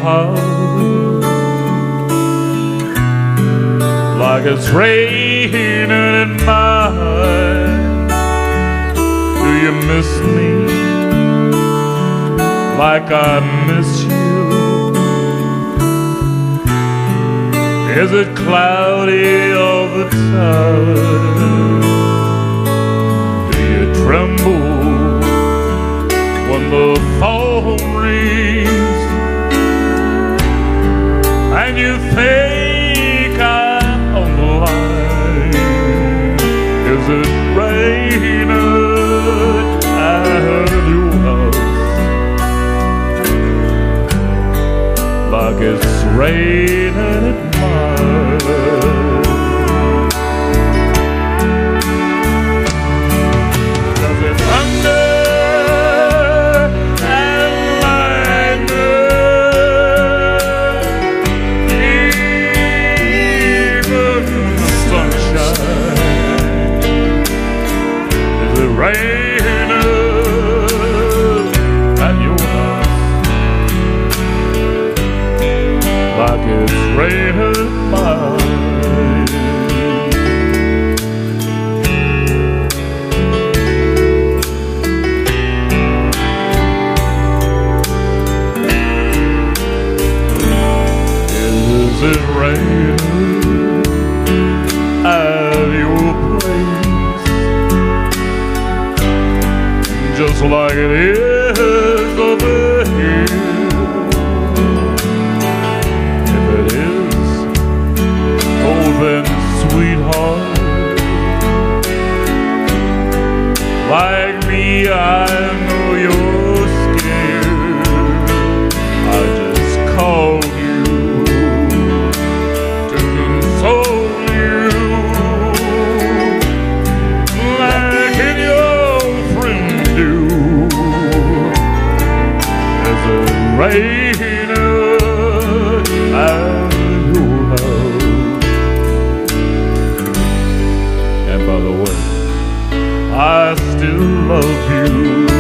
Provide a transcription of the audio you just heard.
house like it's raining in mine. Do you miss me like I miss you? Is it cloudy all the time? Do you tremble when the phone rings and you think I'm on the line? Is it raining at your house like it's raining at mine? Does it thunder and lightning, even sunshine? Is it raining at your house like it's raining mine? Is it raining at your place just like it is over here? If it is, oh then sweetheart, like me I know you're scared. I just called you to console you, like any old friend do. Is it raining at your house? And by the way, I still love you.